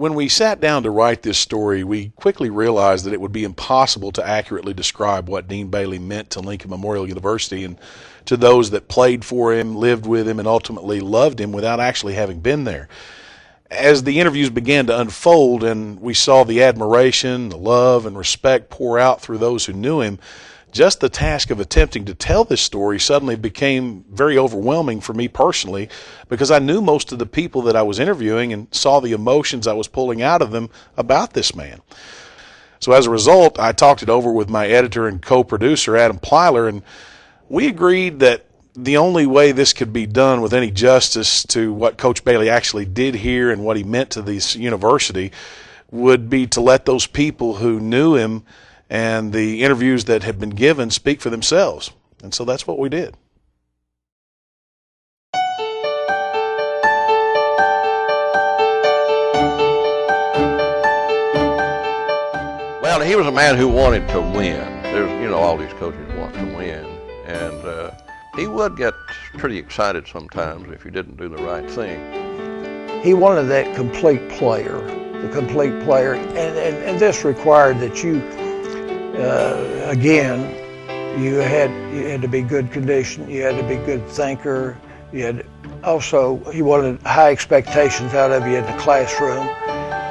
When we sat down to write this story, we quickly realized that it would be impossible to accurately describe what Dean Bailey meant to Lincoln Memorial University and to those that played for him, lived with him, and ultimately loved him without actually having been there. As the interviews began to unfold and we saw the admiration, the love, and respect pour out through those who knew him, just the task of attempting to tell this story suddenly became very overwhelming for me personally, because I knew most of the people that I was interviewing and saw the emotions I was pulling out of them about this man. So as a result, I talked it over with my editor and co-producer, Adam Plyler, and we agreed that the only way this could be done with any justice to what Coach Bailey actually did here and what he meant to this university would be to let those people who knew him and the interviews that had been given speak for themselves. And so that's what we did. Well, he was a man who wanted to win. There's, all these coaches want to win. And he would get pretty excited sometimes if you didn't do the right thing. He wanted that complete player, the complete player. And this required that you, again, you had to be good condition, you had to be good thinker, he wanted high expectations out of you in the classroom.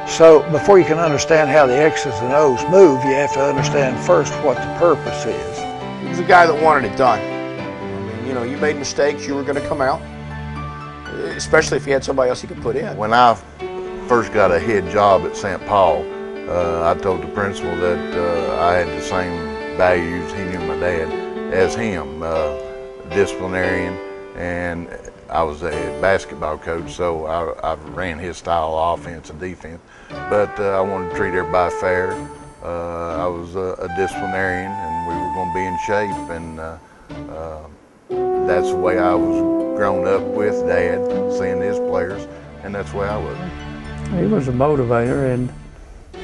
So before you can understand how the X's and O's move, you have to understand first what the purpose is. He was a guy that wanted it done. I mean, you made mistakes, you were going to come out, especially if you had somebody else you could put in. When I first got a head job at St. Paul, I told the principal that I had the same values, he knew my dad, as him, disciplinarian, and I was a basketball coach, so I ran his style of offense and defense. But I wanted to treat everybody fair. I was a disciplinarian, and we were going to be in shape, and that's the way I was grown up with Dad, seeing his players, and that's the way I was. He was a motivator, and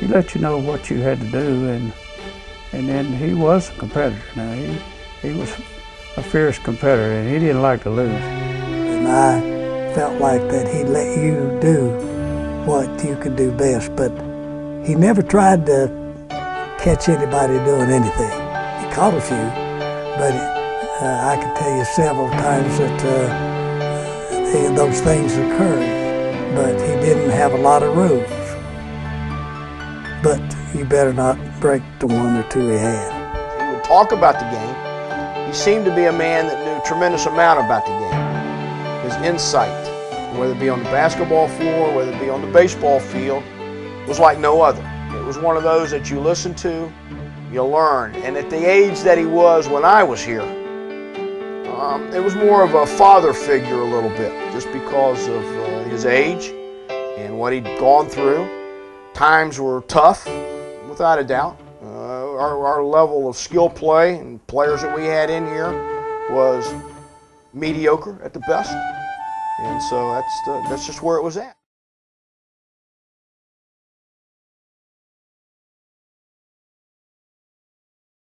he let you know what you had to do, and then he was a competitor. Now he was a fierce competitor, and he didn't like to lose. And I felt like that he let you do what you could do best, but he never tried to catch anybody doing anything. He caught a few, but I can tell you several times that those things occurred, but he didn't have a lot of rules. But you better not break the one or two he had. He would talk about the game. He seemed to be a man that knew a tremendous amount about the game. His insight, whether it be on the basketball floor, whether it be on the baseball field, was like no other. It was one of those that you listen to, you learn. And at the age that he was when I was here, it was more of a father figure a little bit, just because of his age and what he'd gone through. Times were tough, without a doubt. Our level of skill play and players that we had in here was mediocre at the best. And so that's just where it was at.